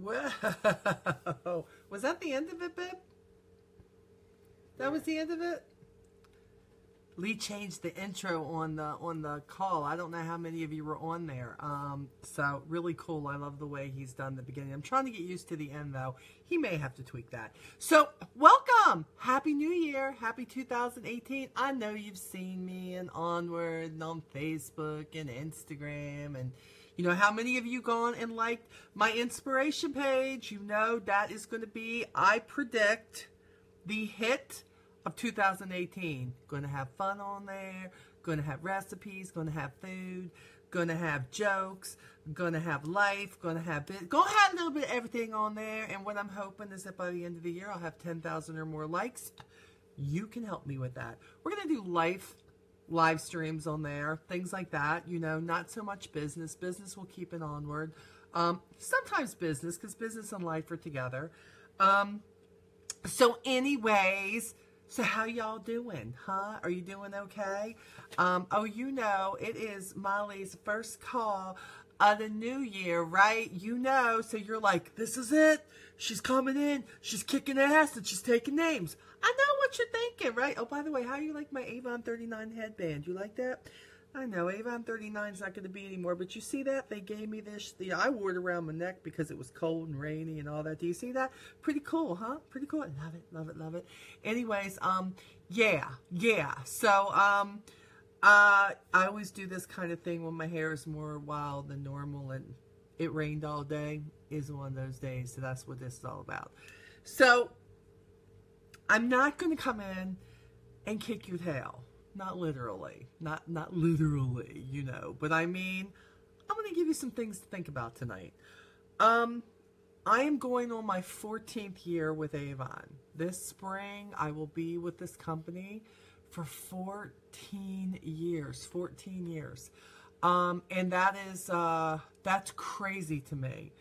Whoa. Was that the end of it, babe? That was the end of it? Lee changed the intro on the call. I don't know how many of you were on there. So really cool. I love the way he's done the beginning. I'm trying to get used to the end though. He may have to tweak that. So welcome. Happy New Year. Happy 2018. I know you've seen me in Onward and on Facebook and Instagram, and you know how many of you gone and liked my inspiration page. You know that is going to be, I predict, the hit of 2018. Going to have fun on there, going to have recipes, going to have food, going to have jokes, going to have life, going to have a little bit of everything on there. And what I'm hoping is that by the end of the year I'll have 10,000 or more likes. You can help me with that. We're going to do live streams on there, things like that. You know, not so much business. Business will keep it Onward. Sometimes business, because business and life are together. So anyways, so how y'all doing, huh? Are you doing okay? Oh, you know, it is Molly's first call of the new year, right? You know, so you're like, this is it. She's coming in. She's kicking ass and she's taking names. I know what you're thinking, right? Oh, by the way, how you like my Avon 39 headband? You like that? I know Avon 39 is not going to be anymore, but you see that? They gave me this. I wore it around my neck because it was cold and rainy and all that. Do you see that? Pretty cool, huh? Pretty cool. Love it, love it, love it. Anyways, yeah. So, I always do this kind of thing when my hair is more wild than normal and it rained all day. Is one of those days, so that's what this is all about. So, I'm not going to come in and kick your tail. Not literally, not literally, you know, but I mean, I'm going to give you some things to think about tonight. I am going on my 14th year with Avon. This spring, I will be with this company for 14 years, 14 years. And that is, that's crazy to me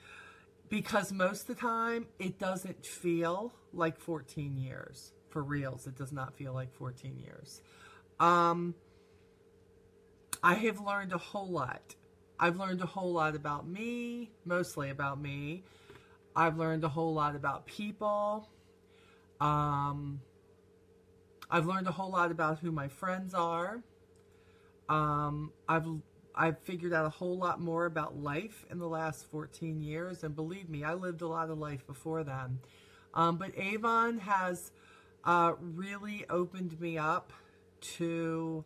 because most of the time it doesn't feel like 14 years. For reals, it does not feel like 14 years. I have learned a whole lot. I've learned a whole lot about me, mostly about me. I've learned a whole lot about people. I've learned a whole lot about who my friends are. I've figured out a whole lot more about life in the last 14 years. And believe me, I lived a lot of life before then. But Avon has really opened me up to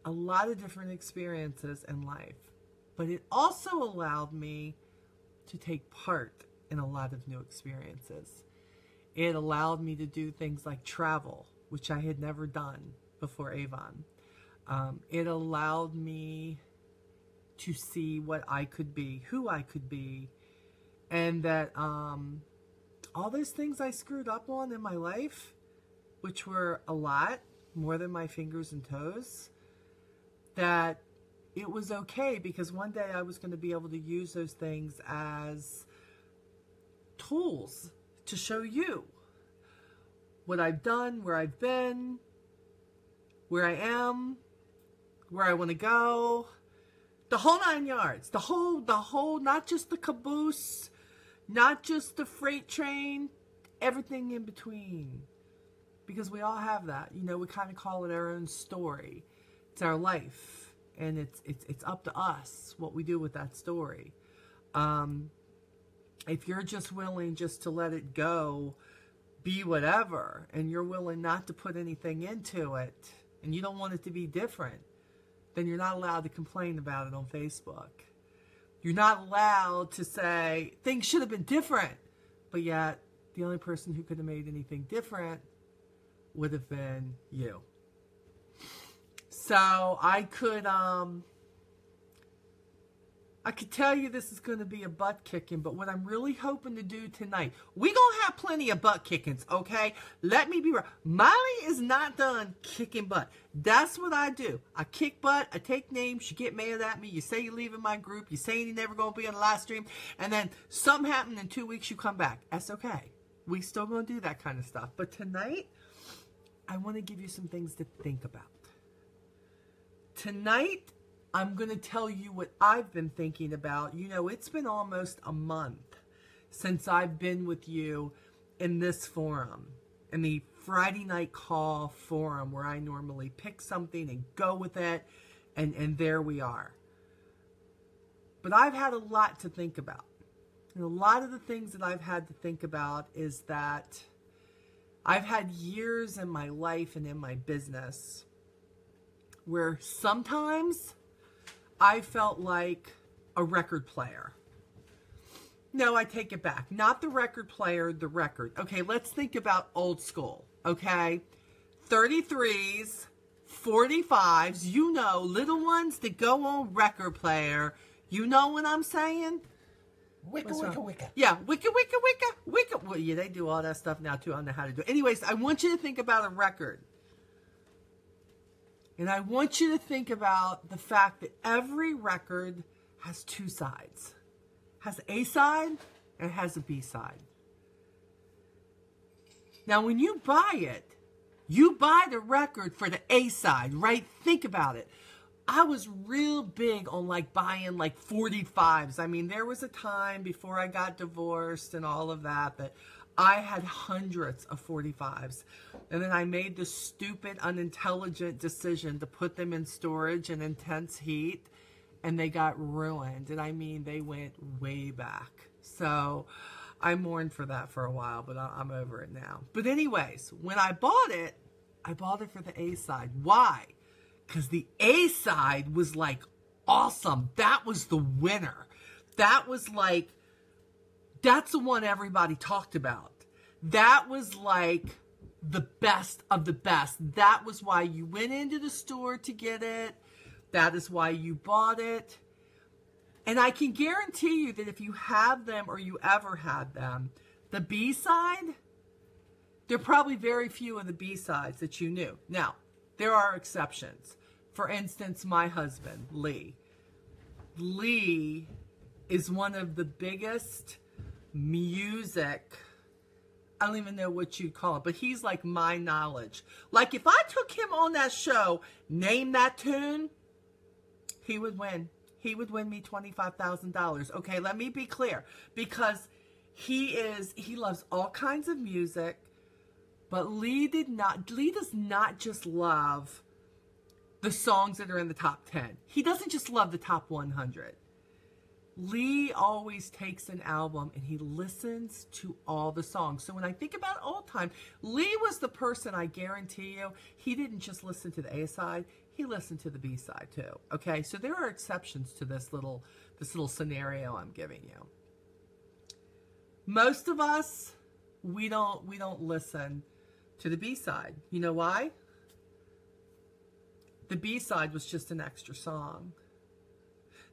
a lot of different experiences in life, but it also allowed me to take part in a lot of new experiences. It allowed me to do things like travel, which I had never done before Avon. It allowed me to see what I could be, who I could be, and that all those things I screwed up on in my life, which were a lot, more than my fingers and toes, that it was okay because one day I was going to be able to use those things as tools to show you what I've done, where I've been, where I am, where I want to go, the whole 9 yards, the whole, not just the caboose, not just the freight train, everything in between. Because we all have that, you know, we kind of call it our own story. It's our life, and it's up to us what we do with that story. If you're just willing just to let it go, be whatever, and you're willing not to put anything into it, and you don't want it to be different, then you're not allowed to complain about it on Facebook. You're not allowed to say things should have been different, but yet the only person who could have made anything different would have been you. So I could tell you this is going to be a butt kicking, but what I'm really hoping to do tonight, we going to have plenty of butt kickings, okay? Let me be right. Molly is not done kicking butt. That's what I do. I kick butt. I take names. You get mad at me. You say you're leaving my group. You say you're never going to be on the live stream. And then something happened in 2 weeks, you come back. That's okay. We still going to do that kind of stuff. But tonight, I want to give you some things to think about. Tonight, I'm going to tell you what I've been thinking about. You know, it's been almost a month since I've been with you in this forum, in the Friday Night Call forum, where I normally pick something and go with it, and there we are. But I've had a lot to think about. And a lot of the things that I've had to think about is that I've had years in my life and in my business where sometimes I felt like a record player. No, I take it back. Not the record player, the record. Okay, let's think about old school, okay? 33s, 45s, you know, little ones that go on record player. You know what I'm saying? Wicca, wicca, wicca. Yeah, wicca, wicca, wicca, wicca. Well, yeah, they do all that stuff now, too. I don't know how to do it. Anyways, I want you to think about a record. And I want you to think about the fact that every record has two sides. Has an A side and it has a B side. Now, when you buy it, you buy the record for the A side, right? Think about it. I was real big on like buying like 45s. I mean, there was a time before I got divorced and all of that I had hundreds of 45s. And then I made the stupid, unintelligent decision to put them in storage in intense heat, and they got ruined. And I mean, they went way back. So I mourned for that for a while, but I'm over it now. But anyways, when I bought it for the A side. Why? Because the A side was like awesome. That was the winner. That was like, that's the one everybody talked about. That was like the best of the best. That was why you went into the store to get it. That is why you bought it. And I can guarantee you that if you have them or you ever had them, the B side, there are probably very few of the B sides that you knew. Now, there are exceptions. For instance, my husband, Lee. Lee is one of the biggest music, I don't even know what you'd call it, but he's like my knowledge. Like if I took him on that show, name that tune, he would win. He would win me $25,000. Okay, let me be clear. Because he loves all kinds of music, but Lee does not just love the songs that are in the top 10. He doesn't just love the top 100. Lee always takes an album and he listens to all the songs. So when I think about old time, Lee was the person, I guarantee you, he didn't just listen to the A side, he listened to the B side too. Okay, so there are exceptions to this little scenario I'm giving you. Most of us, we don't listen to the B side. You know why? The B side was just an extra song.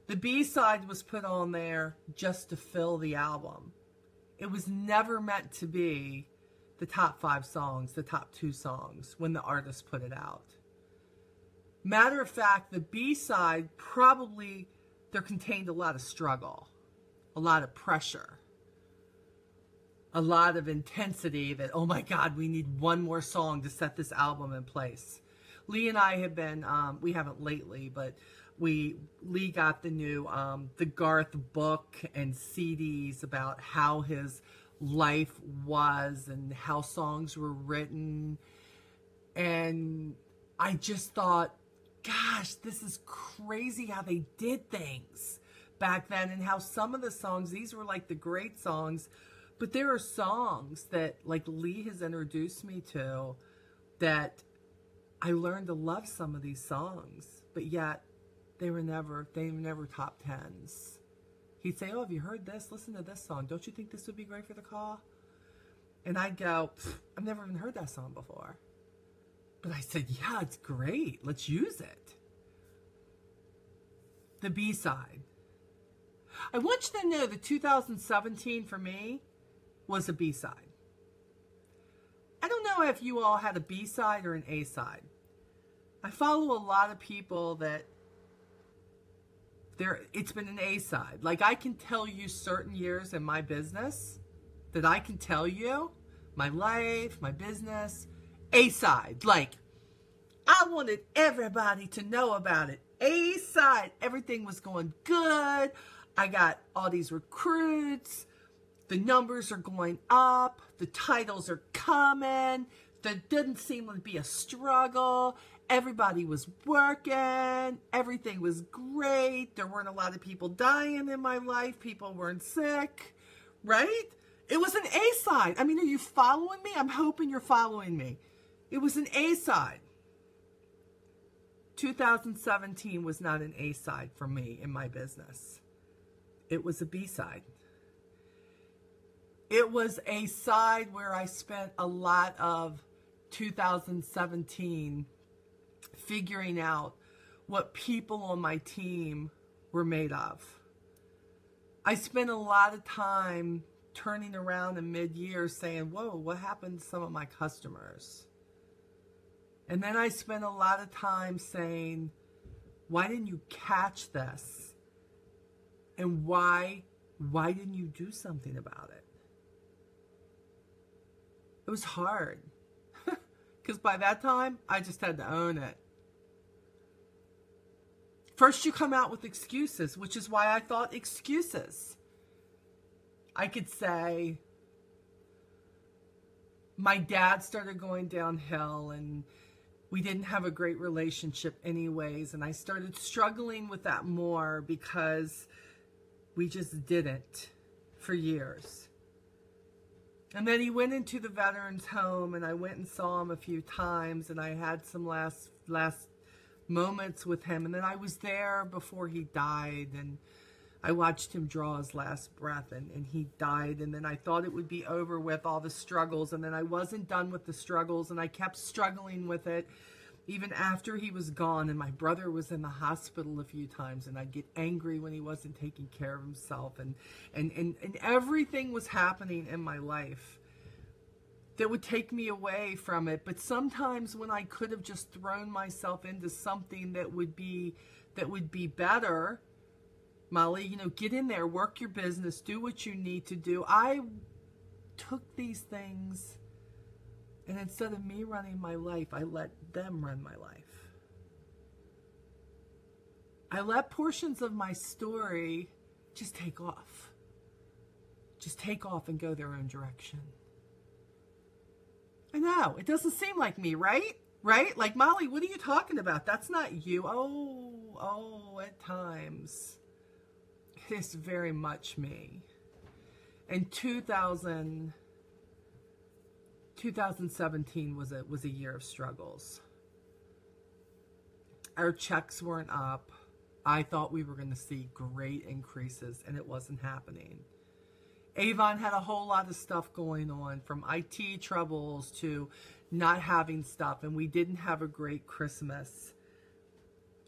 The B side was put on there just to fill the album. It was never meant to be the top 5 songs, the top 2 songs when the artist put it out. Matter of fact, the B side probably, there contained a lot of struggle, a lot of pressure, a lot of intensity that, oh my God, we need one more song to set this album in place. Lee and I have been, we haven't lately, but Lee got the new, the Garth book and CDs about how his life was and how songs were written. And I just thought, gosh, this is crazy how they did things back then and how some of the songs, these were like the great songs, but there are songs that like Lee has introduced me to that I learned to love some of these songs, but yet they were never top 10s. He'd say, oh, have you heard this? Listen to this song. Don't you think this would be great for the call? And I'd go, I've never even heard that song before. But I said, yeah, it's great. Let's use it. The B-side. I want you to know that 2017 for me was a B-side. I don't know if you all had a B-side or an A-side. I follow a lot of people that it's been an A-side. Like I can tell you certain years in my business that I can tell you, my life, my business, A-side. Like I wanted everybody to know about it. A-side. Everything was going good. I got all these recruits. The numbers are going up. The titles are coming. There didn't seem to be a struggle. Everybody was working. Everything was great. There weren't a lot of people dying in my life. People weren't sick, right? It was an A side. I mean, are you following me? I'm hoping you're following me. It was an A side. 2017 was not an A side for me in my business. It was a B side. It was a side where I spent a lot of 2017 figuring out what people on my team were made of. I spent a lot of time turning around in mid-year saying, whoa, what happened to some of my customers? And then I spent a lot of time saying, why didn't you catch this? And why didn't you do something about it? It was hard. Because by that time, I just had to own it. First, you come out with excuses, which is why I thought excuses. I could say, my dad started going downhill and we didn't have a great relationship anyways. And I started struggling with that more because we just didn't for years. And then he went into the veterans home and I went and saw him a few times and I had some last moments with him. And then I was there before he died and I watched him draw his last breath and he died. And then I thought it would be over with all the struggles. And then I wasn't done with the struggles and I kept struggling with it even after he was gone. And my brother was in the hospital a few times and I'd get angry when he wasn't taking care of himself. And everything was happening in my life that would take me away from it. But sometimes when I could have just thrown myself into something that would be better, Molly, you know, get in there, work your business, do what you need to do. I took these things and instead of me running my life, I let them run my life. I let portions of my story just take off. Just take off and go their own direction. I know, it doesn't seem like me, right? Right? Like, Molly, what are you talking about? That's not you. Oh, at times. It is very much me. And 2017 was a year of struggles. Our checks weren't up. I thought we were going to see great increases, and it wasn't happening. Avon had a whole lot of stuff going on, from IT troubles to not having stuff, and we didn't have a great Christmas.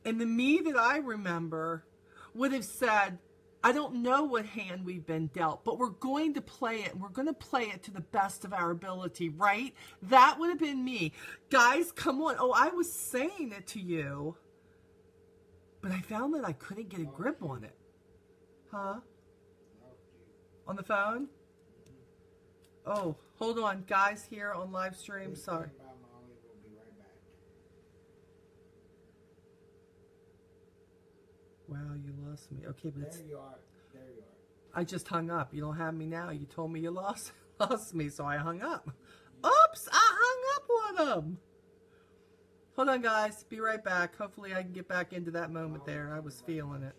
And the me that I remember would have said, I don't know what hand we've been dealt, but we're going to play it, and we're going to play it to the best of our ability, right? That would have been me. Guys, come on. Oh, I was saying it to you, but I found that I couldn't get a grip on it. Huh? On the phone? Oh, hold on, guys, here on live stream. Sorry. Wow, you lost me. Okay, but There you are. There you are. I just hung up. You don't have me now. You told me you lost me, so I hung up. Oops, I hung up on them. Hold on, guys. Be right back. Hopefully I can get back into that moment there. I was feeling it.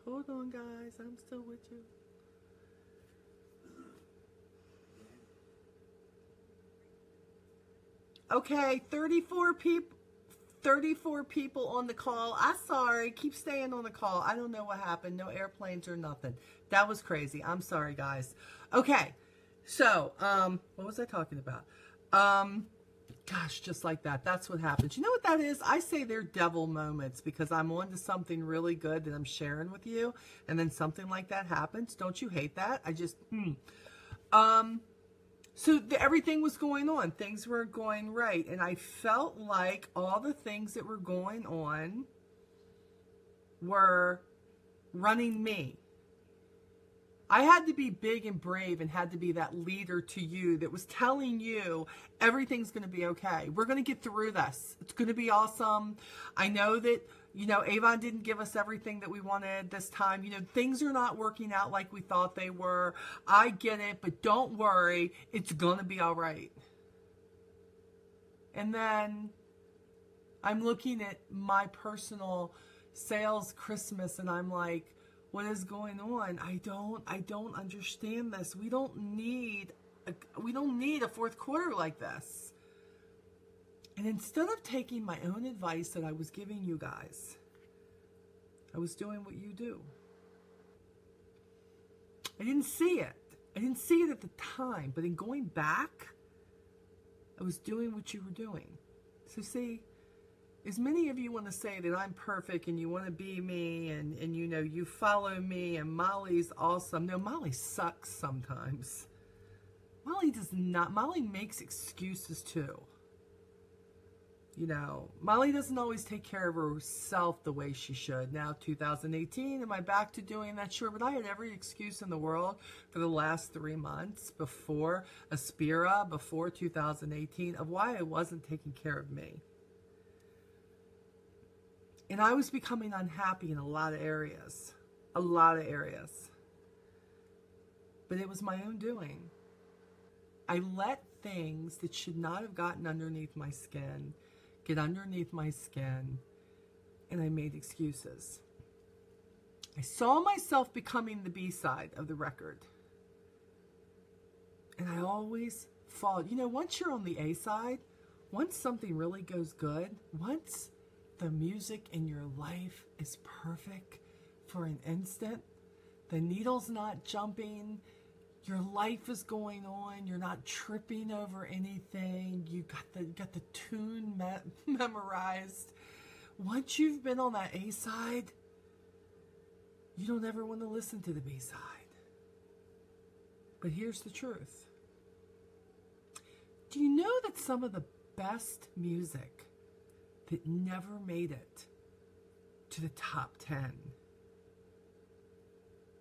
Hold on, guys. I'm still with you. Okay, 34 people on the call. I'm sorry. Keep staying on the call. I don't know what happened. No airplanes or nothing. That was crazy. I'm sorry, guys. Okay, so, what was I talking about? Gosh, just like that. That's what happens. You know what that is? I say they're devil moments because I'm on to something really good that I'm sharing with you, and then something like that happens. Don't you hate that? I just, So everything was going on. Things were going right, and I felt like all the things that were going on were running me. I had to be big and brave and had to be that leader to you that was telling you everything's going to be okay. We're going to get through this. It's going to be awesome. I know that, Avon didn't give us everything that we wanted this time. Things are not working out like we thought they were. I get it, but don't worry. It's going to be all right. And then I'm looking at my personal sales Christmas and I'm like, what is going on? I don't understand this. We don't need a fourth quarter like this. And instead of taking my own advice that I was giving you guys, I was doing what you do. I didn't see it. I didn't see it at the time, but in going back, I was doing what you were doing. So see, as many of you want to say that I'm perfect and you want to be me and you follow me and Molly's awesome. No, Molly sucks sometimes. Molly does not. Molly makes excuses too. Molly doesn't always take care of herself the way she should. Now, 2018, am I back to doing that? Sure, but I had every excuse in the world for the last 3 months before Aspira, before 2018, of why I wasn't taking care of me. And I was becoming unhappy in a lot of areas. A lot of areas. But it was my own doing. I let things that should not have gotten underneath my skin get underneath my skin, and I made excuses. I saw myself becoming the B-side of the record. And I always followed. Once you're on the A-side, once something really goes good, once the music in your life is perfect for an instant, the needle's not jumping, your life is going on, you're not tripping over anything, you got the tune memorized. Once you've been on that A side, you don't ever want to listen to the B side. But here's the truth. Do you know that some of the best music that never made it to the top 10?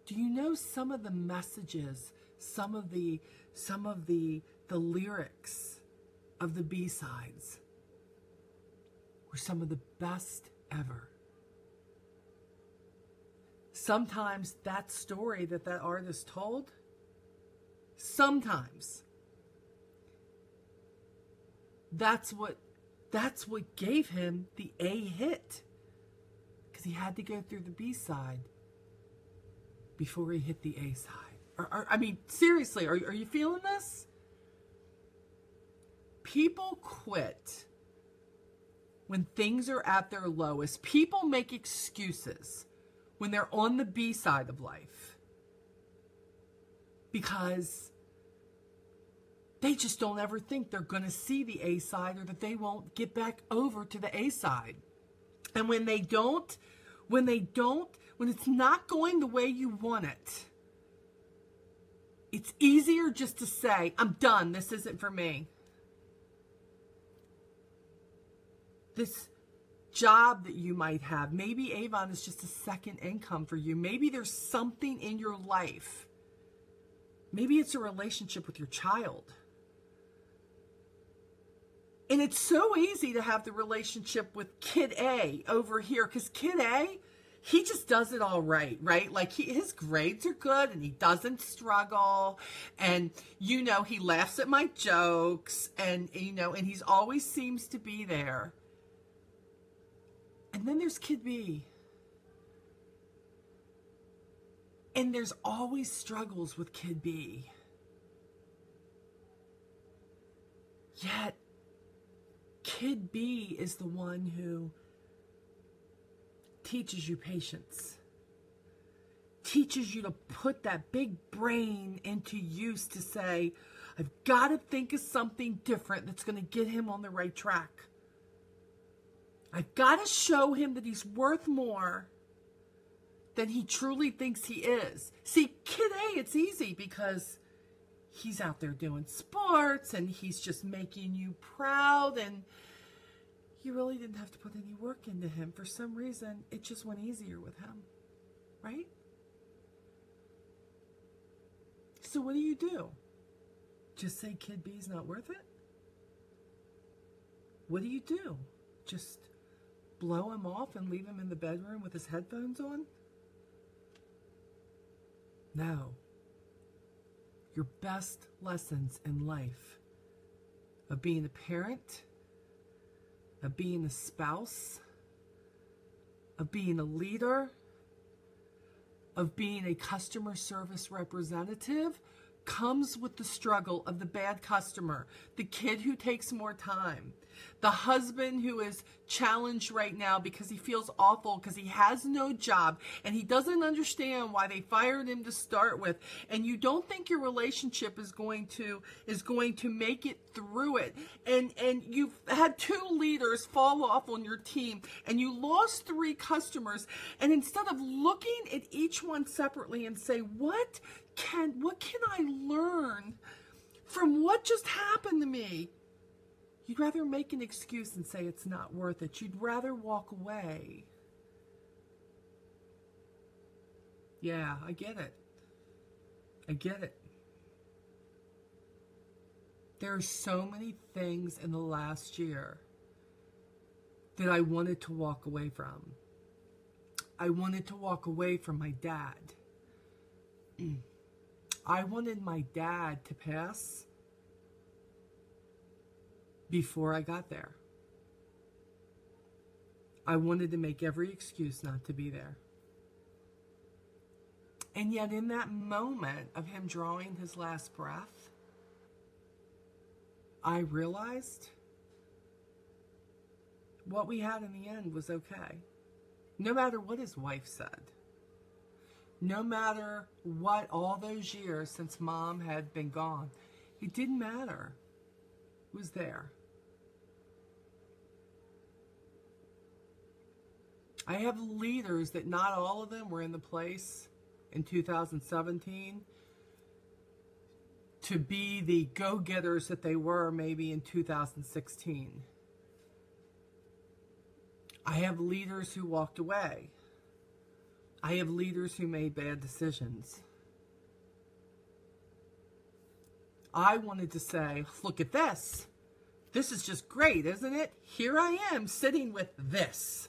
Do you know some of the messages, some of the lyrics of the B-sides were some of the best ever? Sometimes that story that artist told, sometimes that's what gave him the A hit, because he had to go through the B side before he hit the A side. I mean, seriously, are you feeling this? People quit when things are at their lowest. People make excuses when they're on the B side of life because they just don't ever think they're going to see the A side, or that they won't get back over to the A side. And when it's not going the way you want it, it's easier just to say, I'm done. This isn't for me. This job that you might have, maybe Avon is just a second income for you. Maybe there's something in your life. Maybe it's a relationship with your child. And it's so easy to have the relationship with Kid A over here, because Kid A, he just does it all right? Like his grades are good and he doesn't struggle. And, he laughs at my jokes and, and he's always seems to be there. And then there's Kid B. And there's always struggles with Kid B. Yet, Kid B is the one who teaches you patience, teaches you to put that big brain into use to say, I've got to think of something different that's going to get him on the right track. I've got to show him that he's worth more than he truly thinks he is. See, Kid A, it's easy because he's out there doing sports and he's just making you proud, and you really didn't have to put any work into him. For some reason, it just went easier with him, right? So what do? Just say kid B's not worth it? What do? Just blow him off and leave him in the bedroom with his headphones on? No. Your best lessons in life of being a parent, of being a spouse, of being a leader, of being a customer service representative comes with the struggle of the bad customer, the kid who takes more time, the husband who is challenged right now because he feels awful because he has no job and he doesn't understand why they fired him to start with, and you don't think your relationship is going to make it through it, and you've had 2 leaders fall off on your team and you lost 3 customers, and instead of looking at each one separately and say, what can I learn from what just happened to me? You'd rather make an excuse and say it's not worth it. You'd rather walk away. Yeah, I get it. I get it. There are so many things in the last year that I wanted to walk away from. I wanted to walk away from my dad. I wanted my dad to pass before I got there. I wanted to make every excuse not to be there. And yet in that moment of him drawing his last breath, I realized what we had in the end was okay. No matter what his wife said. No matter what all those years since Mom had been gone. It didn't matter. It was there. I have leaders that not all of them were in the place in 2017 to be the go-getters that they were maybe in 2016. I have leaders who walked away. I have leaders who made bad decisions. I wanted to say, look at this. This is just great, isn't it? Here I am sitting with this.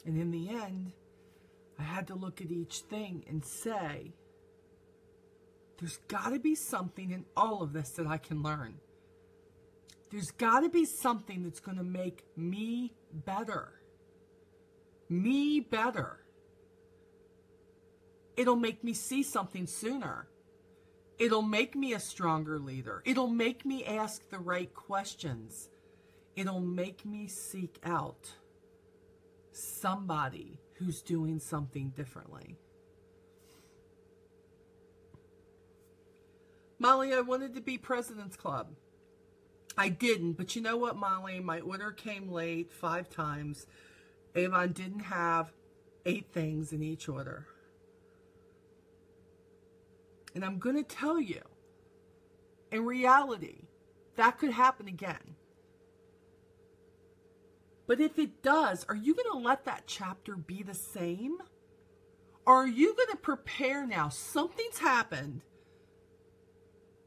And in the end, I had to look at each thing and say, there's got to be something in all of this that I can learn. There's got to be something that's going to make me better. Me better. It'll make me see something sooner. It'll make me a stronger leader. It'll make me ask the right questions. It'll make me seek out somebody who's doing something differently. Molly, I wanted to be President's Club. I didn't, but you know what, Molly? My order came late 5 times. Avon didn't have 8 things in each order. And I'm going to tell you, in reality, that could happen again. But if it does, are you going to let that chapter be the same? Or are you going to prepare now? Something's happened.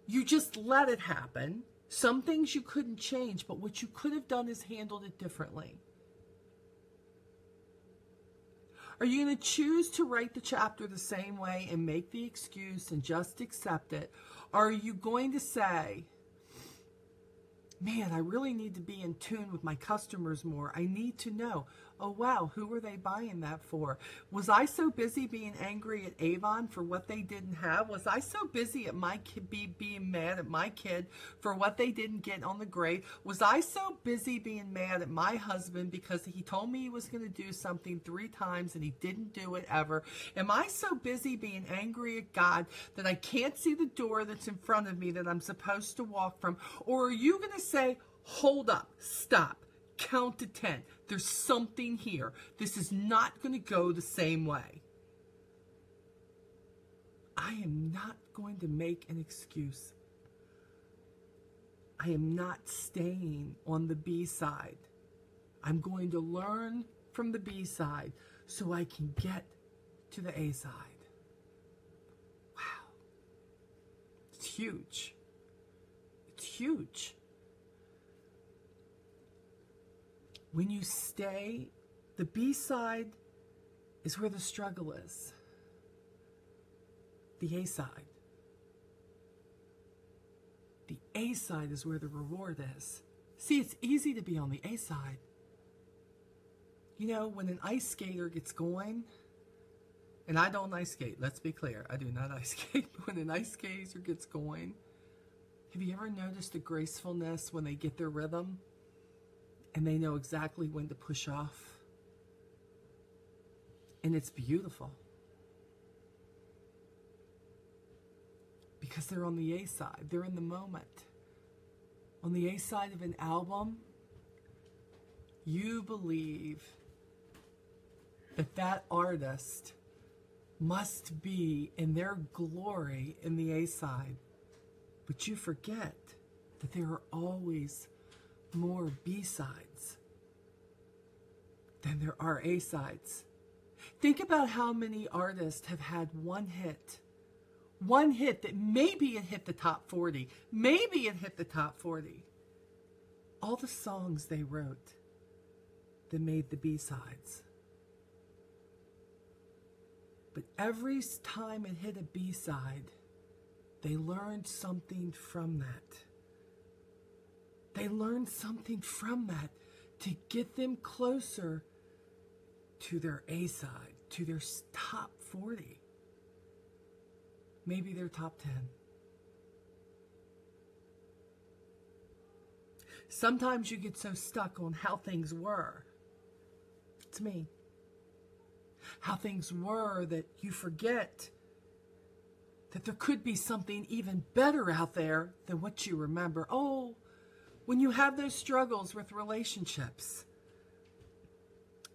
You just let it happen. Some things you couldn't change, but what you could have done is handled it differently. Are you going to choose to write the chapter the same way and make the excuse and just accept it? Or are you going to say, man, I really need to be in tune with my customers more. I need to know, oh wow, who are they buying that for? Was I so busy being angry at Avon for what they didn't have? Was I so busy at my kid being mad at my kid for what they didn't get on the grade? Was I so busy being mad at my husband because he told me he was going to do something 3 times and he didn't do it ever? Am I so busy being angry at God that I can't see the door that's in front of me that I'm supposed to walk from? Or are you going to say, hold up, stop, count to 10. There's something here. This is not going to go the same way. I am not going to make an excuse. I am not staying on the B side. I'm going to learn from the B side so I can get to the A side. huge. It's huge. When you stay, the B side is where the struggle is. The A side. The A side is where the reward is. See, it's easy to be on the A side. You know, when an ice skater gets going, and I don't ice skate, let's be clear, I do not ice skate, but when an ice skater gets going, have you ever noticed the gracefulness when they get their rhythm and they know exactly when to push off? And it's beautiful. Because they're on the A side. They're in the moment. On the A side of an album, you believe that that artist must be in their glory in the A side. But you forget that there are always more B sides than there are A sides. Think about how many artists have had one hit that maybe it hit the top 40. Maybe it hit the top 40. All the songs they wrote that made the B-sides. But every time it hit a B-side, they learned something from that. They learned something from that to get them closer to their A-side, to their top 40. Maybe their top 10. Sometimes you get so stuck on how things were. It's me. How things were that you forget that there could be something even better out there than what you remember. Oh, when you have those struggles with relationships,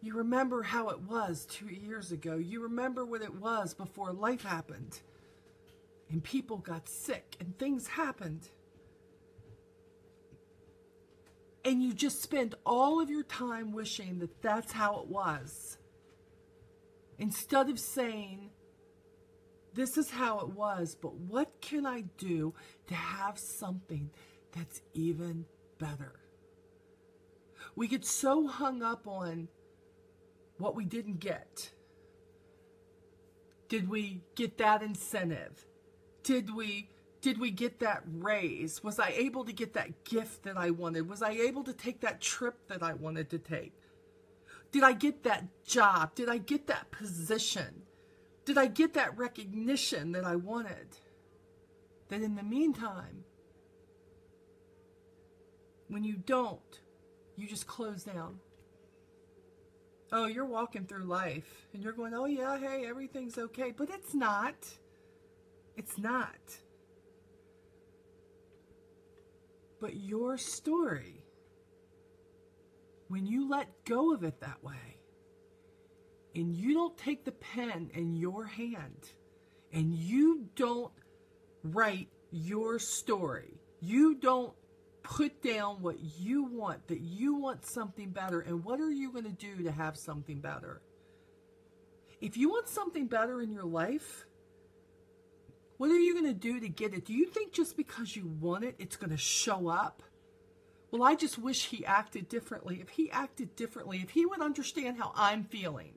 you remember how it was 2 years ago. You remember what it was before life happened. And people got sick and things happened. And you just spend all of your time wishing that that's how it was. Instead of saying, this is how it was, but what can I do to have something that's even better? We get so hung up on what we didn't get. Did we get that incentive? Did we get that raise? Was I able to get that gift that I wanted? Was I able to take that trip that I wanted to take? Did I get that job? Did I get that position? Did I get that recognition that I wanted? That in the meantime, when you don't, you just close down. Oh, you're walking through life and you're going, oh yeah, hey, everything's okay. But it's not. It's not. But your story, when you let go of it that way, and you don't take the pen in your hand, and you don't write your story, you don't put down what you want, that you want something better, and what are you going to do to have something better? If you want something better in your life, what are you going to do to get it? Do you think just because you want it, it's going to show up? Well, I just wish he acted differently. If he acted differently, if he would understand how I'm feeling.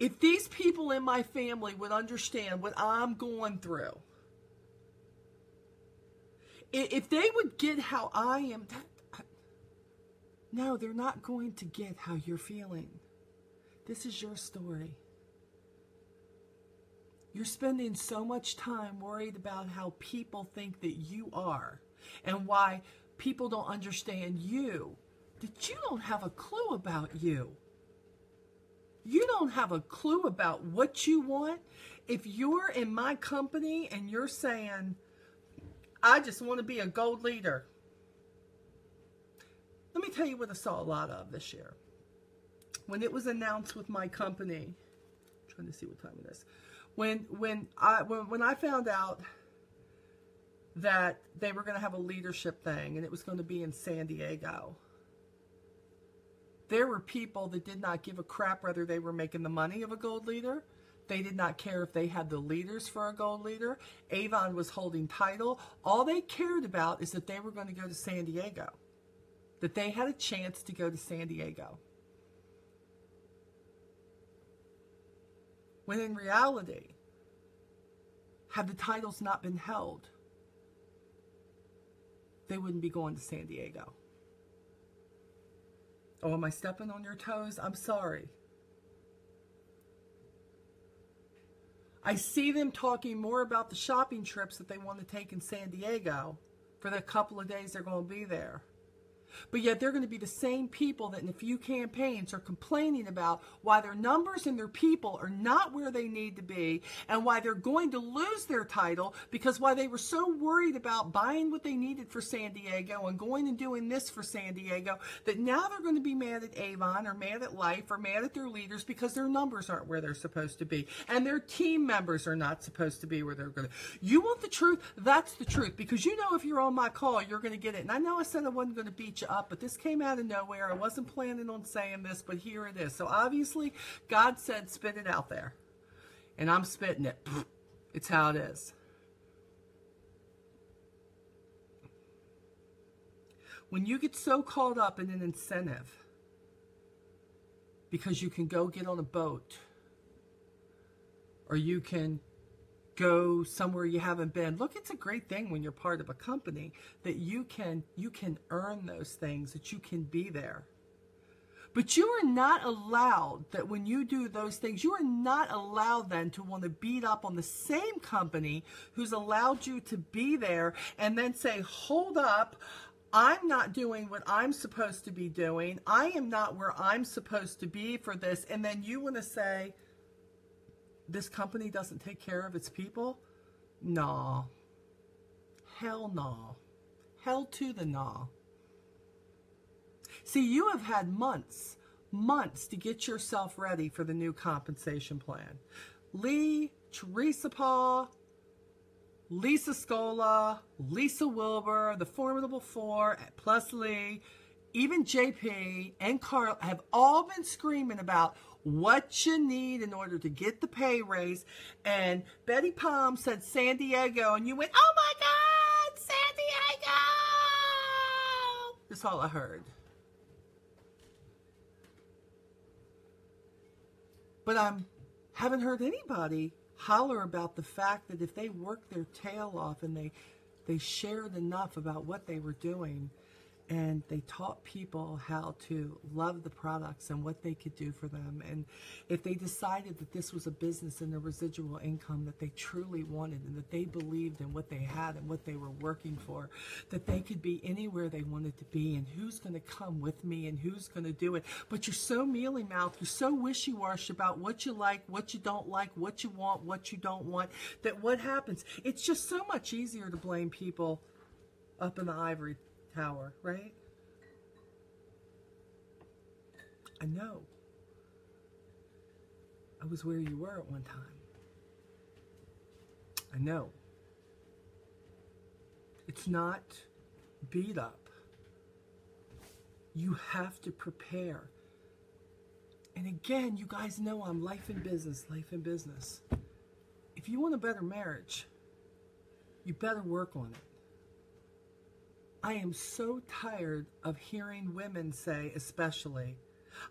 If these people in my family would understand what I'm going through. If they would get how I am. No, they're not going to get how you're feeling. This is your story. You're spending so much time worried about how people think that you are and why people don't understand you, that you don't have a clue about you. You don't have a clue about what you want. If you're in my company and you're saying, I just want to be a gold leader. Let me tell you what I saw a lot of this year. When it was announced with my company, I'm trying to see what time it is. When I found out that they were going to have a leadership thing and it was going to be in San Diego, there were people that did not give a crap whether they were making the money of a gold leader. They did not care if they had the leaders for a gold leader. Avon was holding title. All they cared about is that they were going to go to San Diego, that they had a chance to go to San Diego. When in reality, had the titles not been held, they wouldn't be going to San Diego. Oh, am I stepping on your toes? I'm sorry. I see them talking more about the shopping trips that they want to take in San Diego for the couple of days they're going to be there. But yet they're going to be the same people that in a few campaigns are complaining about why their numbers and their people are not where they need to be, and why they're going to lose their title because why they were so worried about buying what they needed for San Diego and going and doing this for San Diego that now they're going to be mad at Avon or mad at life or mad at their leaders because their numbers aren't where they're supposed to be and their team members are not supposed to be where they're going to. You want the truth? That's the truth, because you know if you're on my call, you're going to get it. And I know I said I wasn't going to beat you up, but this came out of nowhere. I wasn't planning on saying this, but here it is. So obviously, God said, spit it out there. And I'm spitting it. It's how it is. When you get so caught up in an incentive because you can go get on a boat or you can go somewhere you haven't been. Look, it's a great thing when you're part of a company that you can earn those things, that you can be there. But you are not allowed that when you do those things, you are not allowed then to want to beat up on the same company who's allowed you to be there and then say, hold up, I'm not doing what I'm supposed to be doing. I am not where I'm supposed to be for this. And then you want to say, this company doesn't take care of its people? No. Hell no. Hell to the no. See, you have had months to get yourself ready for the new compensation plan. Lee, Teresa Paul, Lisa Scola, Lisa Wilbur, the Formidable Four, plus Lee, even JP and Carl have all been screaming about what you need in order to get the pay raise. And Betty Palm said San Diego, and you went, oh my God, San Diego! That's all I heard. But I haven't heard anybody holler about the fact that if they worked their tail off and they shared enough about what they were doing, and they taught people how to love the products and what they could do for them. And if they decided that this was a business and a residual income that they truly wanted and that they believed in what they had and what they were working for, that they could be anywhere they wanted to be, and who's going to come with me and who's going to do it. But you're so mealy-mouthed, you're so wishy-washy about what you like, what you don't like, what you want, what you don't want, that what happens? It's just so much easier to blame people up in the ivory tower, right? I know. I was where you were at one time. I know. It's not beat up. You have to prepare. And again, you guys know I'm life and business, life and business. If you want a better marriage, you better work on it. I am so tired of hearing women say, especially,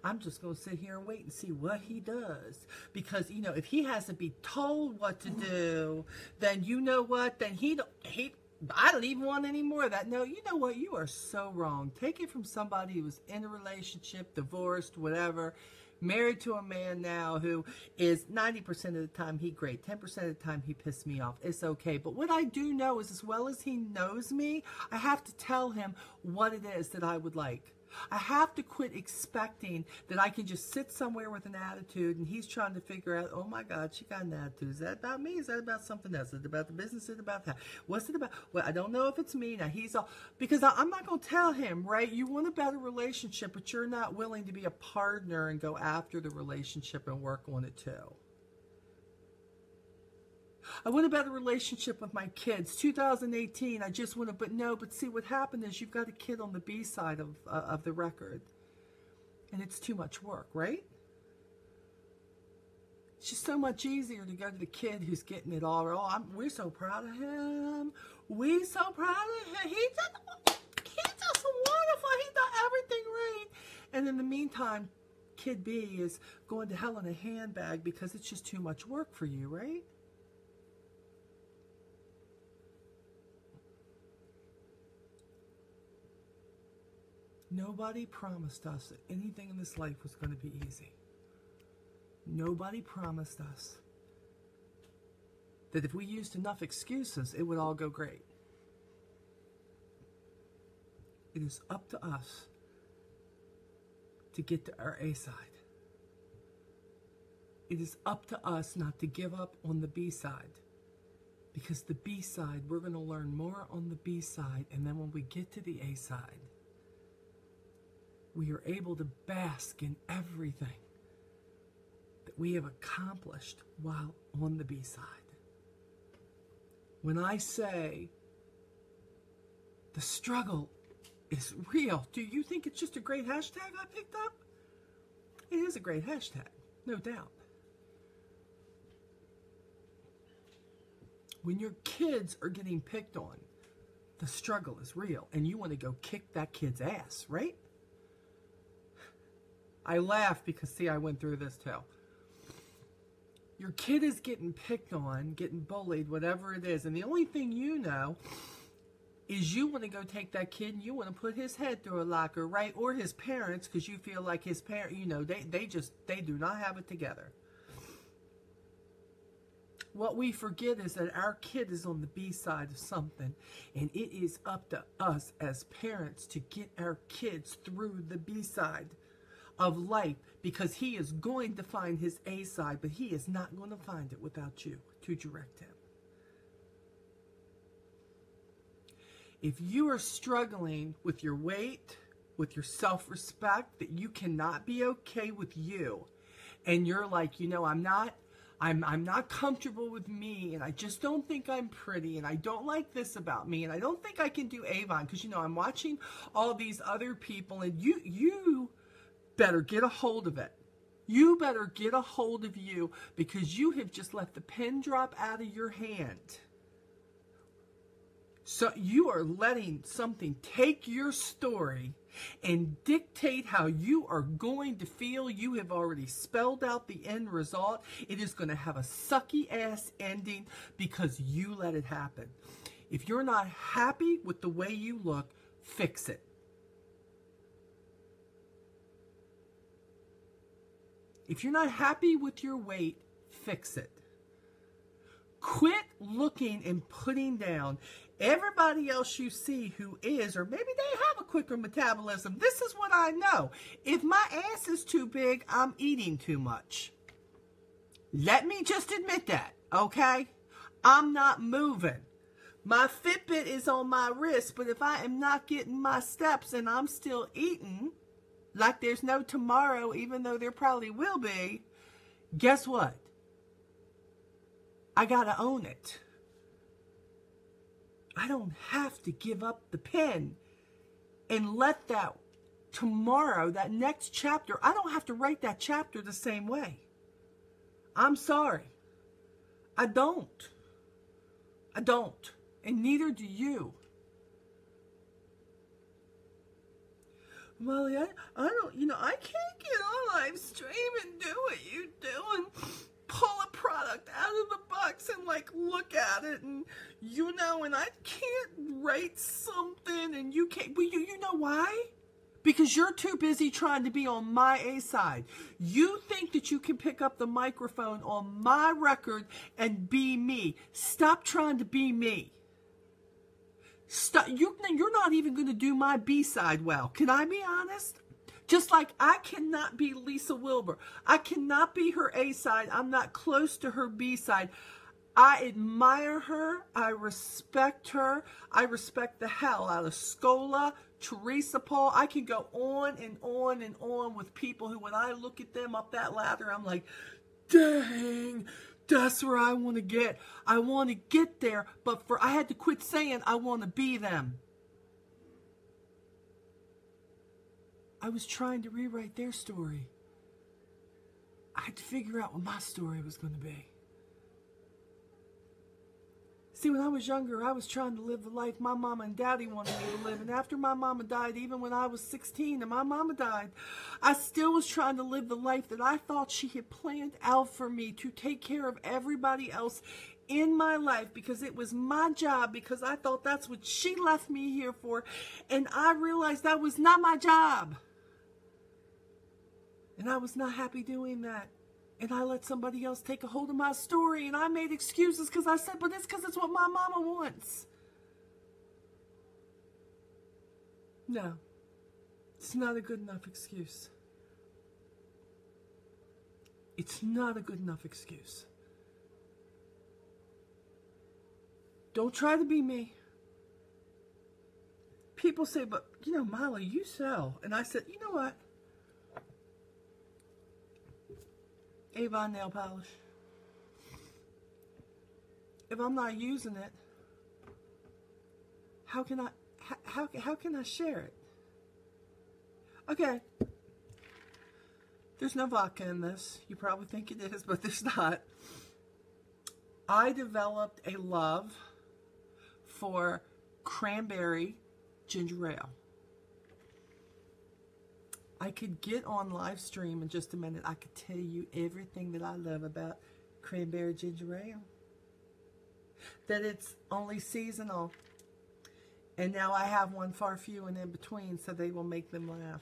I'm just going to sit here and wait and see what he does. Because, you know, if he has to be told what to do, then you know what? Then I don't even want any more of that. No, you know what? You are so wrong. Take it from somebody who was in a relationship, divorced, whatever, married to a man now who is 90% of the time he great, 10% of the time he pissed me off. It's okay. But what I do know is, as well as he knows me, I have to tell him what it is that I would like. I have to quit expecting that I can just sit somewhere with an attitude and he's trying to figure out, oh my God, she got an attitude. Is that about me? Is that about something else? Is it about the business? Is it about that? What's it about? Well, I don't know if it's me. Now he's all, because I'm not going to tell him, right? You want a better relationship, but you're not willing to be a partner and go after the relationship and work on it too. I want a better relationship with my kids. 2018, I just want to, but see what happened is you've got a kid on the B side of the record. And it's too much work, right? It's just so much easier to go to the kid who's getting it all wrong. We're so proud of him. We're so proud of him. He's just wonderful. He done everything right. And in the meantime, kid B is going to hell in a handbag because it's just too much work for you, right? Nobody promised us that anything in this life was going to be easy. Nobody promised us that if we used enough excuses, it would all go great. It is up to us to get to our A side. It is up to us not to give up on the B side. Because the B side, we're going to learn more on the B side, and then when we get to the A side, we are able to bask in everything that we have accomplished while on the B side. When I say the struggle is real, do you think it's just a great hashtag I picked up? It is a great hashtag, no doubt. When your kids are getting picked on, the struggle is real, and you want to go kick that kid's ass, right? I laugh because, see, I went through this too. Your kid is getting picked on, getting bullied, whatever it is, and the only thing you know is you want to go take that kid and you want to put his head through a locker, right? Or his parents, because you feel like his parent, you know, they do not have it together. What we forget is that our kid is on the B side of something, and it is up to us as parents to get our kids through the B side of life, because he is going to find his A side, but he is not going to find it without you to direct him. If you are struggling with your weight, with your self-respect, that you cannot be okay with you, and you're like, you know, I'm not comfortable with me, and I just don't think I'm pretty, and I don't like this about me, and I don't think I can do Avon, because, you know, I'm watching all these other people, and you better get a hold of it. You better get a hold of you, because you have just let the pen drop out of your hand. So you are letting something take your story and dictate how you are going to feel. You have already spelled out the end result. It is going to have a sucky ass ending because you let it happen. If you're not happy with the way you look, fix it. If you're not happy with your weight, fix it. Quit looking and putting down everybody else you see who is, or maybe they have a quicker metabolism. This is what I know. If my ass is too big, I'm eating too much. Let me just admit that, okay? I'm not moving. My Fitbit is on my wrist, but if I am not getting my steps and I'm still eating like there's no tomorrow, even though there probably will be, guess what? I gotta own it. I don't have to give up the pen and let that tomorrow, that next chapter, I don't have to write that chapter the same way. I'm sorry. I don't. I don't. And neither do you. Molly, I don't, you know, I can't get on live stream and do what you do and pull a product out of the box and like look at it, and you know, and I can't write something and you can't. Well, you know why? Because you're too busy trying to be on my A side. You think that you can pick up the microphone on my record and be me. Stop trying to be me. Stop. You're not even going to do my B side well. Can I be honest? Just like I cannot be Lisa Wilbur. I cannot be her A side. I'm not close to her B side. I admire her. I respect her. I respect the hell out of Scola, Teresa Paul. I can go on and on and on with people who, when I look at them up that ladder, I'm like, dang, that's where I want to get. I want to get there, but I had to quit saying I want to be them. I was trying to rewrite their story. I had to figure out what my story was going to be. See, when I was younger, I was trying to live the life my mama and daddy wanted me to live. And after my mama died, even when I was 16 and my mama died, I still was trying to live the life that I thought she had planned out for me, to take care of everybody else in my life, because it was my job, because I thought that's what she left me here for. And I realized that was not my job. And I was not happy doing that. And I let somebody else take a hold of my story, and I made excuses because I said, but it's because it's what my mama wants. No, it's not a good enough excuse. It's not a good enough excuse. Don't try to be me. People say, but, you know, Molly, you sell. And I said, you know what? Avon nail polish. If I'm not using it, how can I share it? Okay. There's no vodka in this. You probably think it is, but there's not. I developed a love for cranberry ginger ale. I could get on live stream in just a minute. I could tell you everything that I love about cranberry ginger ale. That it's only seasonal. And now I have one far few and in between, so they will make them laugh.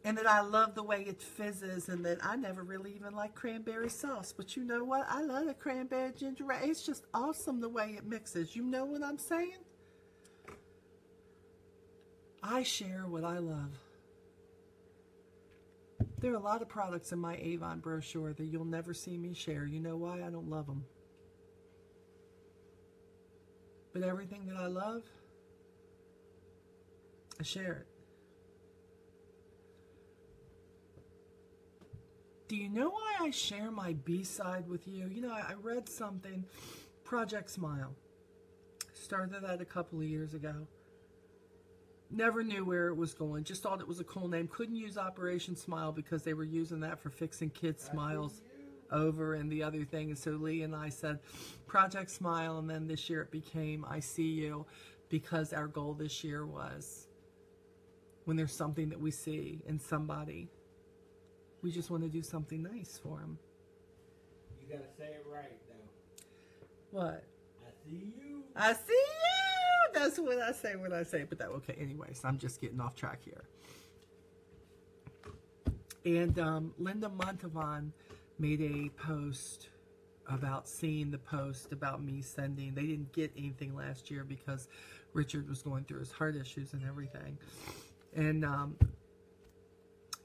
And that I love the way it fizzes, and that I never really even like cranberry sauce. But you know what? I love the cranberry ginger ale. It's just awesome the way it mixes. You know what I'm saying? I share what I love. There are a lot of products in my Avon brochure that you'll never see me share. You know why? I don't love them. But everything that I love, I share it. Do you know why I share my B-side with you? You know, I read something, Project Smile. Started that a couple of years ago. Never knew where it was going. Just thought it was a cool name. Couldn't use Operation Smile because they were using that for fixing kids' smiles over and the other thing. And so Lee and I said Project Smile, and then this year it became I See You, because our goal this year was when there's something that we see in somebody, we just want to do something nice for them. You gotta say it right, though. What? I see you. I see you. That's what I say when I say it. But that, okay, anyways, I'm just getting off track here. And Linda Montavon made a post about seeing the post about me sending. They didn't get anything last year because Richard was going through his heart issues and everything. And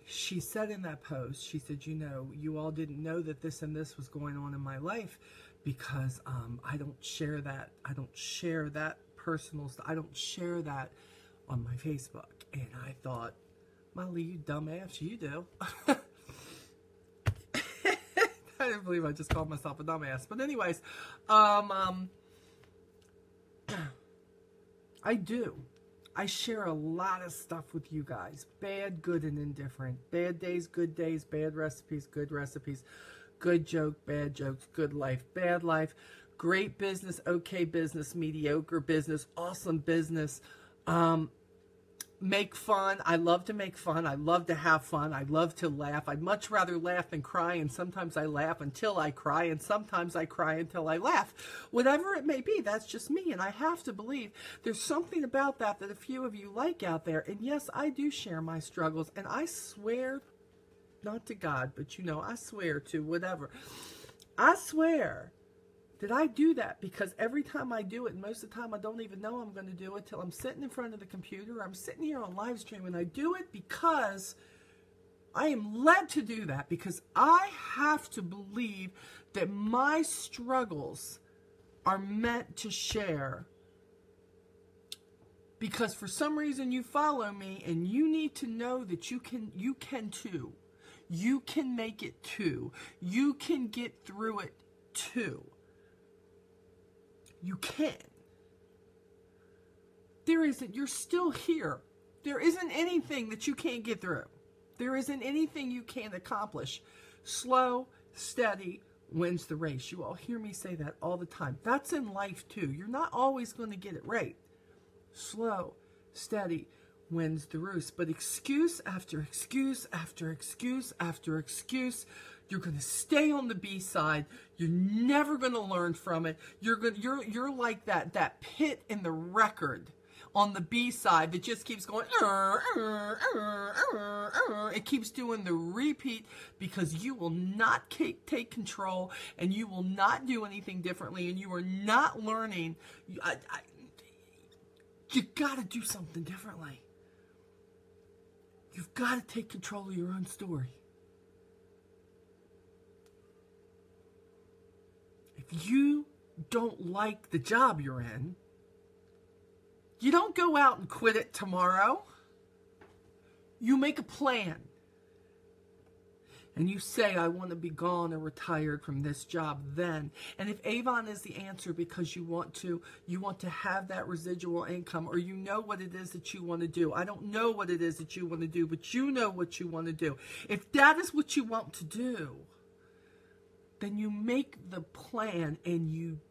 she said in that post, she said, you know, you all didn't know that this and this was going on in my life because I don't share that. I don't share that personal stuff. I don't share that on my Facebook. And I thought, Molly, you dumbass, you do. I didn't believe I just called myself a dumbass. But anyways, I do. I share a lot of stuff with you guys. Bad, good, and indifferent. Bad days, good days. Bad recipes, good recipes. Good joke, bad jokes. Good life, bad life. Great business, okay business. Mediocre business, awesome business. Make fun. I love to make fun. I love to have fun. I love to laugh. I'd much rather laugh than cry, and sometimes I laugh until I cry, and sometimes I cry until I laugh. Whatever it may be, that's just me, and I have to believe there's something about that that a few of you like out there. And yes, I do share my struggles, and I swear, not to God, but you know, I swear to whatever. I swear that I do that because every time I do it, and most of the time I don't even know I'm going to do it till I'm sitting in front of the computer, I'm sitting here on live stream, and I do it because I am led to do that, because I have to believe that my struggles are meant to share. Because for some reason you follow me, and you need to know that you can too. You can make it too. You can get through it too. You can. There isn't, you're still here. There isn't anything that you can't get through. There isn't anything you can't accomplish. Slow, steady wins the race. You all hear me say that all the time. That's in life too. You're not always going to get it right. Slow, steady wins the race. But excuse after excuse after excuse after excuse, you're going to stay on the B side. You're never going to learn from it. You're like that pit in the record on the B side that just keeps going. It keeps doing the repeat because you will not take control and you will not do anything differently and you are not learning. You got to do something differently. You've got to take control of your own story. If you don't like the job you're in, you don't go out and quit it tomorrow. You make a plan. And you say, I want to be gone or retired from this job then. And if Avon is the answer because you want to have that residual income, or you know what it is that you want to do. I don't know what it is that you want to do, but you know what you want to do. If that is what you want to do, then you make the plan and you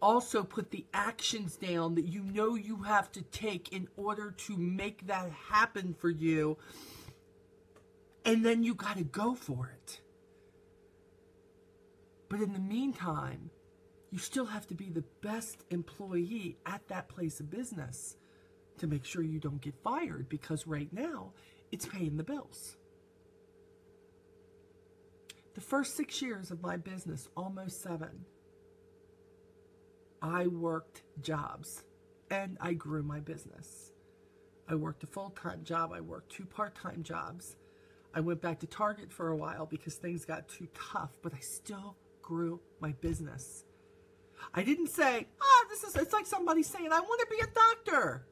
also put the actions down that you know you have to take in order to make that happen for you. And then you got to go for it. But in the meantime, you still have to be the best employee at that place of business to make sure you don't get fired, because right now it's paying the bills. The first 6 years of my business, almost 7, I worked jobs and I grew my business. I worked a full-time job. I worked 2 part-time jobs. I went back to Target for a while because things got too tough, but I still grew my business. I didn't say, it's like somebody saying, I want to be a doctor,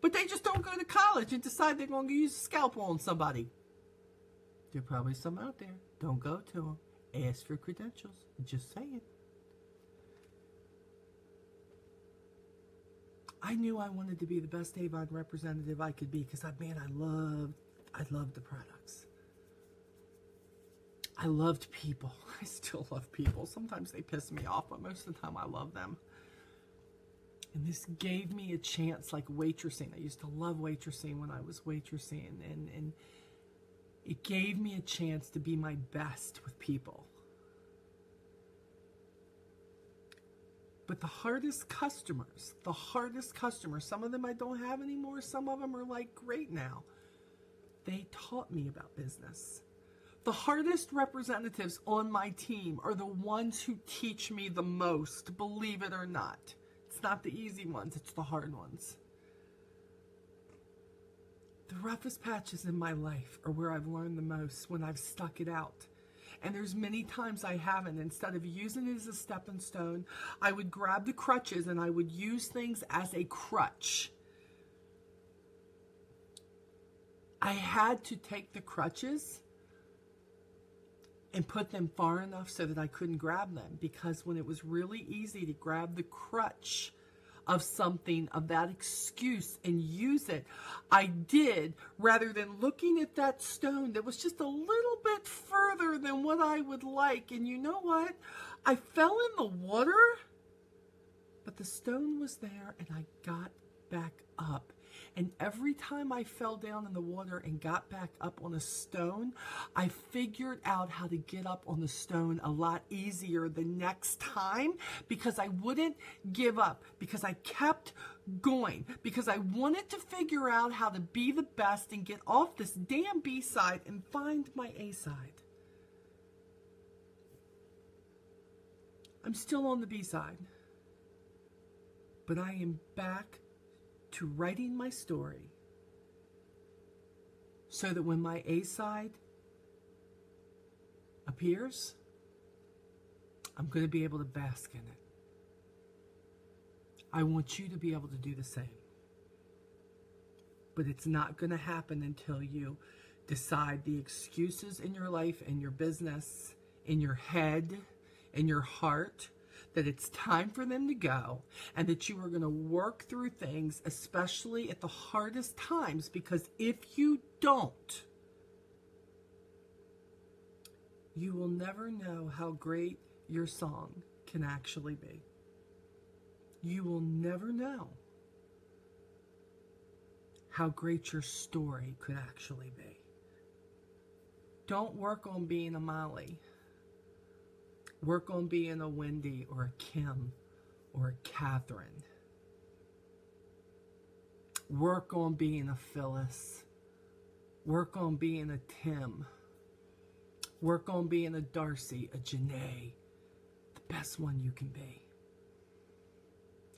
but they just don't go to college and decide they're going to use a scalpel on somebody. There are probably some out there. Don't go to them. Ask for credentials. Just saying. I knew I wanted to be the best Avon representative I could be because, I loved the products. I loved people. I still love people. Sometimes they piss me off, but most of the time I love them. And this gave me a chance, like waitressing. I used to love waitressing when I was waitressing, and it gave me a chance to be my best with people. But the hardest customers, some of them I don't have anymore, some of them are like great now. They taught me about business. The hardest representatives on my team are the ones who teach me the most, believe it or not. It's not the easy ones, it's the hard ones. The roughest patches in my life are where I've learned the most, when I've stuck it out. And there's many times I haven't. Instead of using it as a stepping stone, I would grab the crutches and I would use things as a crutch. I had to take the crutches and put them far enough so that I couldn't grab them, because when it was really easy to grab the crutch of something, of that excuse, and use it, I did, rather than looking at that stone that was just a little bit further than what I would like. And you know what? I fell in the water, but the stone was there and I got back up. And every time I fell down in the water and got back up on a stone, I figured out how to get up on the stone a lot easier the next time, because I wouldn't give up, because I kept going, because I wanted to figure out how to be the best and get off this damn B side and find my A side. I'm still on the B side, but I am back to writing my story so that when my A side appears, I'm going to be able to bask in it. I want you to be able to do the same. But it's not going to happen until you decide the excuses in your life, in your business, in your head, in your heart, that it's time for them to go, and that you are going to work through things, especially at the hardest times, because if you don't, you will never know how great your song can actually be. You will never know how great your story could actually be. Don't work on being a Molly. Work on being a Wendy or a Kim or a Catherine. Work on being a Phyllis. Work on being a Tim. Work on being a Darcy, a Janae, the best one you can be.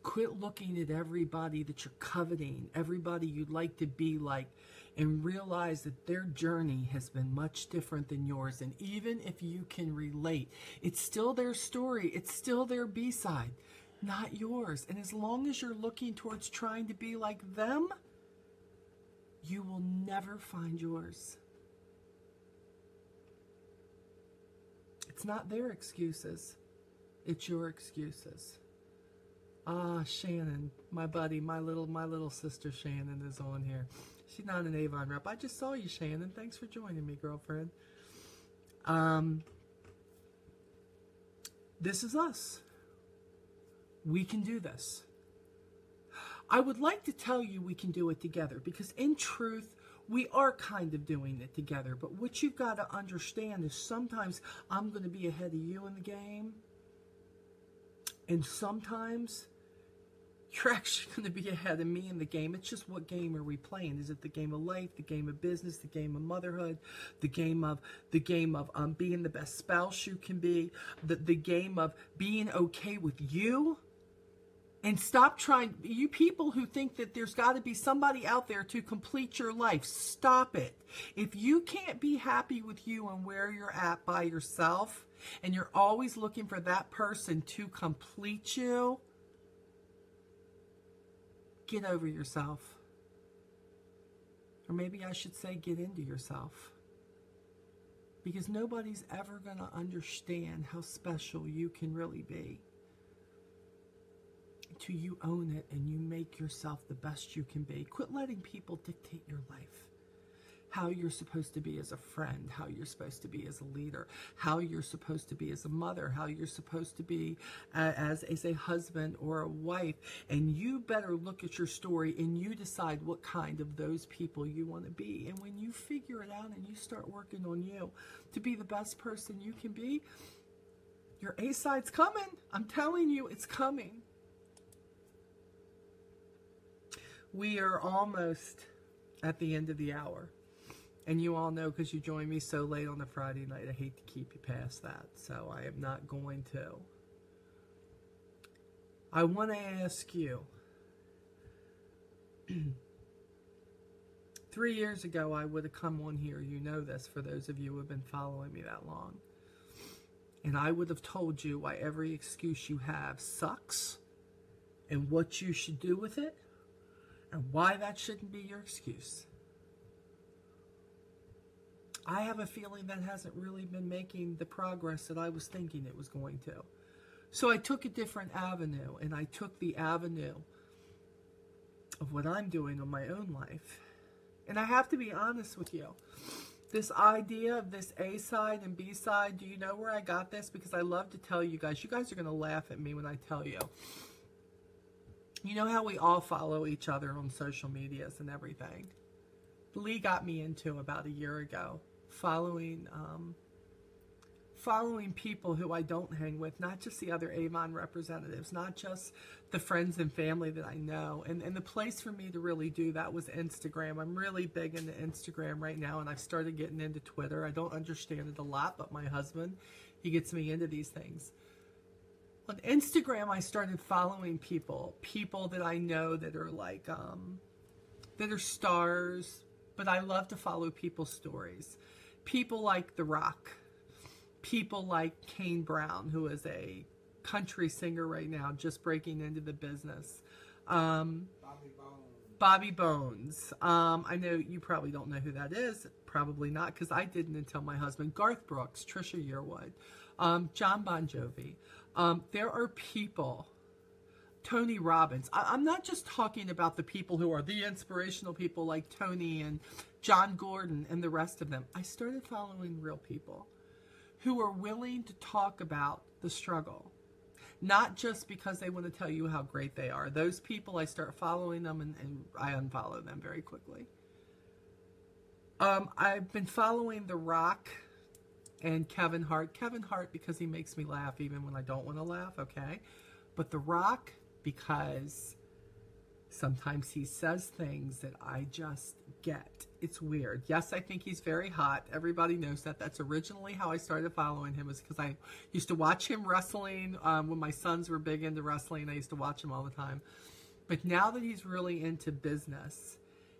Quit looking at everybody that you're coveting, everybody you'd like to be like, and realize that their journey has been much different than yours. And even if you can relate, it's still their story. It's still their B-side, not yours. And as long as you're looking towards trying to be like them, you will never find yours. It's not their excuses. It's your excuses. Ah, Shannon, my buddy, my little sister Shannon is on here. She's not an Avon Rep. I just saw you, Shannon. Thanks for joining me, girlfriend. This is us. We can do this. I would like to tell you we can do it together, because in truth, we are kind of doing it together. But what you've got to understand is sometimes I'm going to be ahead of you in the game. And sometimes you're actually going to be ahead of me in the game. It's just, what game are we playing? Is it the game of life, the game of business, the game of motherhood, the game of being the best spouse you can be, the game of being okay with you? And stop trying, you people who think that there's got to be somebody out there to complete your life, stop it. If you can't be happy with you and where you're at by yourself, and you're always looking for that person to complete you, get over yourself. Or maybe I should say, get into yourself. Because nobody's ever going to understand how special you can really be until you own it and you make yourself the best you can be. Quit letting people dictate your life. How you're supposed to be as a friend, how you're supposed to be as a leader, how you're supposed to be as a mother, how you're supposed to be as a husband or a wife. And you better look at your story and you decide what kind of those people you want to be. And when you figure it out and you start working on you to be the best person you can be, your A-side's coming. I'm telling you, it's coming. We are almost at the end of the hour. And you all know, because you joined me so late on a Friday night, I hate to keep you past that. So I am not going to. I want to ask you. 3 years ago, I would have come on here. You know this, for those of you who have been following me that long. And I would have told you why every excuse you have sucks. And what you should do with it. And why that shouldn't be your excuse. I have a feeling that hasn't really been making the progress that I was thinking it was going to. So I took a different avenue, and I took the avenue of what I'm doing on my own life. And I have to be honest with you. This idea of this A side and B side, do you know where I got this? Because I love to tell you guys. You guys are going to laugh at me when I tell you. You know how we all follow each other on social medias and everything? Lee got me into about a year ago. Following people who I don't hang with, not just the other Avon representatives, not just the friends and family that I know. And the place for me to really do that was Instagram. I'm really big into Instagram right now, and I've started getting into Twitter. I don't understand it a lot, but my husband, he gets me into these things. On Instagram, I started following people that I know that are like, that are stars, but I love to follow people's stories. People like The Rock. People like Kane Brown, who is a country singer right now, just breaking into the business. Bobby Bones. I know you probably don't know who that is. Probably not, because I didn't until my husband. Garth Brooks, Trisha Yearwood, John Bon Jovi. There are people, Tony Robbins. I'm not just talking about the people who are the inspirational people like Tony and John Gordon and the rest of them. I started following real people who are willing to talk about the struggle. Not just because they want to tell you how great they are. Those people, I start following them and I unfollow them very quickly. I've been following The Rock and Kevin Hart. Kevin Hart because he makes me laugh even when I don't want to laugh, okay? But The Rock because sometimes he says things that I just get. It's weird. Yes, I think he's very hot. Everybody knows that. That's originally how I started following him, was because I used to watch him wrestling when my sons were big into wrestling. I used to watch him all the time. But now that he's really into business,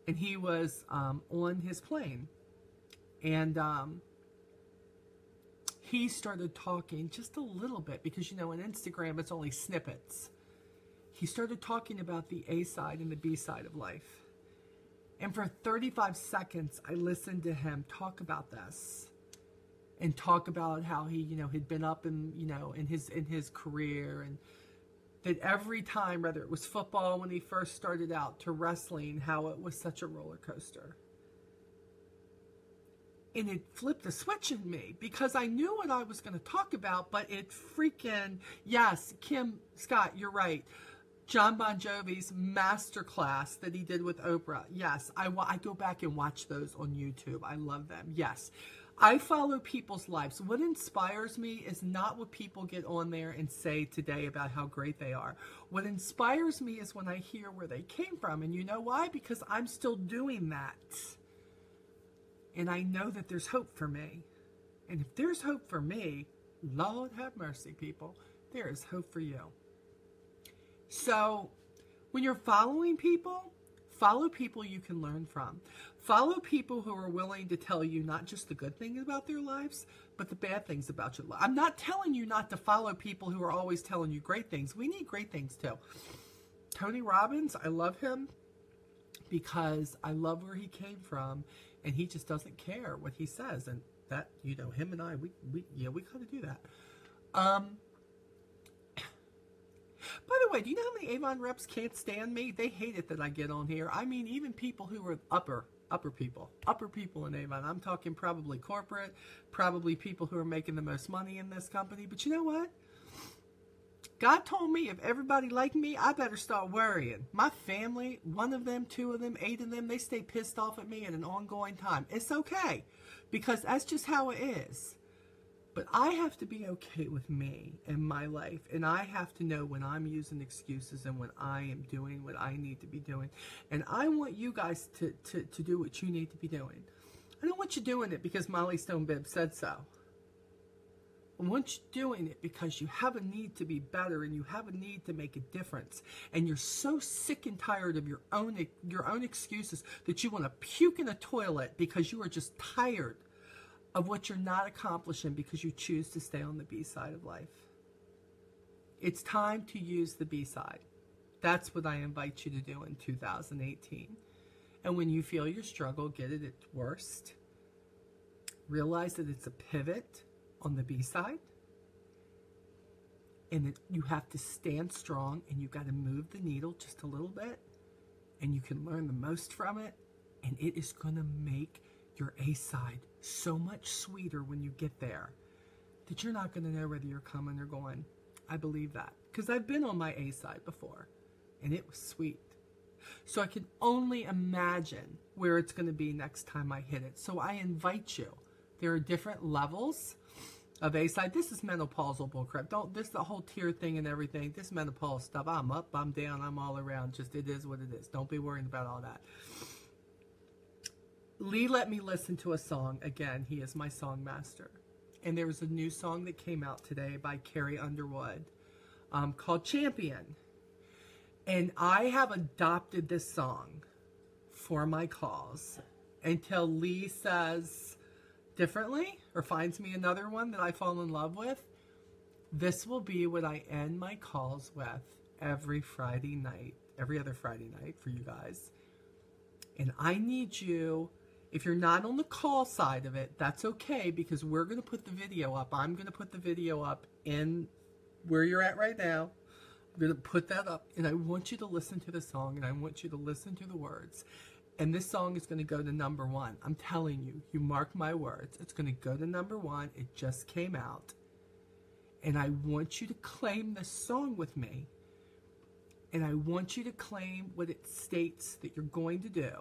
and he was on his plane, and he started talking just a little bit, because, you know, on Instagram, it's only snippets. He started talking about the A side and the B side of life. And for 35 seconds, I listened to him talk about this and talk about how he, you know, had been up in, you know, in his career, and that every time, whether it was football when he first started out to wrestling, how it was such a roller coaster. And it flipped a switch in me, because I knew what I was going to talk about, but it freaking, yes, Kim Scott, you're right. John Bon Jovi's masterclass that he did with Oprah. Yes, I go back and watch those on YouTube. I love them. Yes, I follow people's lives. What inspires me is not what people get on there and say today about how great they are. What inspires me is when I hear where they came from. And you know why? Because I'm still doing that. And I know that there's hope for me. And if there's hope for me, Lord have mercy, people, there is hope for you. So when you're following people, follow people you can learn from. Follow people who are willing to tell you not just the good things about their lives, but the bad things about your life. I'm not telling you not to follow people who are always telling you great things. We need great things too. Tony Robbins, I love him because I love where he came from, and he just doesn't care what he says. And that, you know, him and I, we kind of do that. By the way, do you know how many Avon reps can't stand me? They hate it that I get on here. I mean, even people who are upper people in Avon. I'm talking probably corporate, probably people who are making the most money in this company. But you know what? God told me if everybody liked me, I better start worrying. My family, one of them, two of them, 8 of them, they stay pissed off at me at an ongoing time. It's okay, because that's just how it is. But I have to be okay with me and my life, and I have to know when I'm using excuses and when I am doing what I need to be doing. And I want you guys to do what you need to be doing. I don't want you doing it because Molly Stone Bibb said so. I want you doing it because you have a need to be better, and you have a need to make a difference. And you're so sick and tired of your own excuses that you want to puke in a toilet because you are just tired of what you're not accomplishing because you choose to stay on the B side of life. It's time to use the B side. That's what I invite you to do in 2018. And when you feel your struggle, get at its worst, realize that it's a pivot on the B side, and that you have to stand strong, and you got to move the needle just a little bit, and you can learn the most from it, and it is going to make your A side so much sweeter when you get there that you're not going to know whether you're coming or going. I believe that, because I've been on my A side before, and it was sweet. So I can only imagine where it's going to be next time I hit it. So I invite you. There are different levels of A side. This is menopausal bullcrap. This the whole tier thing and everything. This menopause stuff. I'm up, I'm down, I'm all around. Just it is what it is. Don't be worrying about all that. Lee let me listen to a song. Again, he is my song master. And there was a new song that came out today by Carrie Underwood called Champion. And I have adopted this song for my calls until Lee says differently or finds me another one that I fall in love with. This will be what I end my calls with every Friday night, every other Friday night for you guys. And I need you. If you're not on the call side of it, that's okay, because we're going to put the video up. I'm going to put the video up in where you're at right now. I'm going to put that up, and I want you to listen to the song, and I want you to listen to the words. And this song is going to go to #1. I'm telling you, you mark my words. It's going to go to #1. It just came out. And I want you to claim this song with me. And I want you to claim what it states that you're going to do.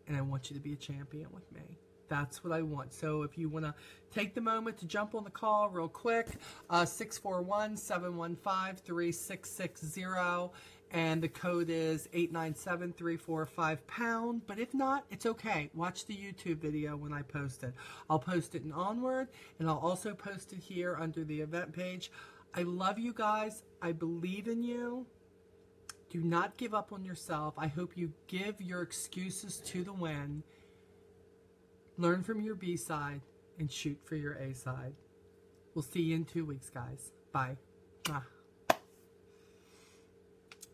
And I want you to be a champion with me. That's what I want. So if you want to take the moment to jump on the call real quick, 641-715-3660. And the code is 897-345#. But if not, it's okay. Watch the YouTube video when I post it. I'll post it in Onward, and I'll also post it here under the event page. I love you guys. I believe in you. Do not give up on yourself. I hope you give your excuses to the wind. Learn from your B side and shoot for your A side. We'll see you in 2 weeks, guys. Bye. Mwah.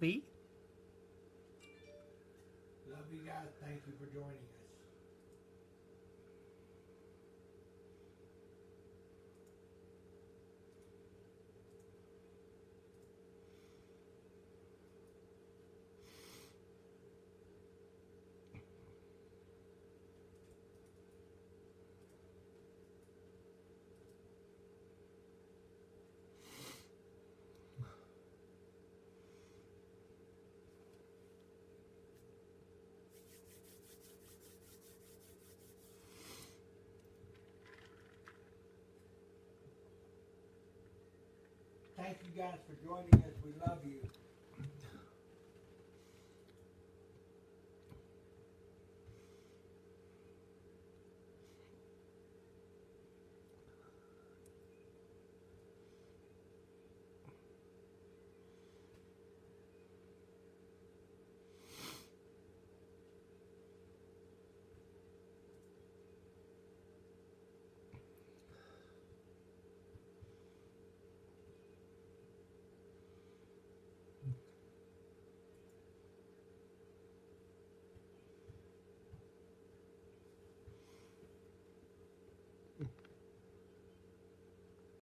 Lee? Love you guys. Thank you for joining us. Thank you guys for joining us. We love you.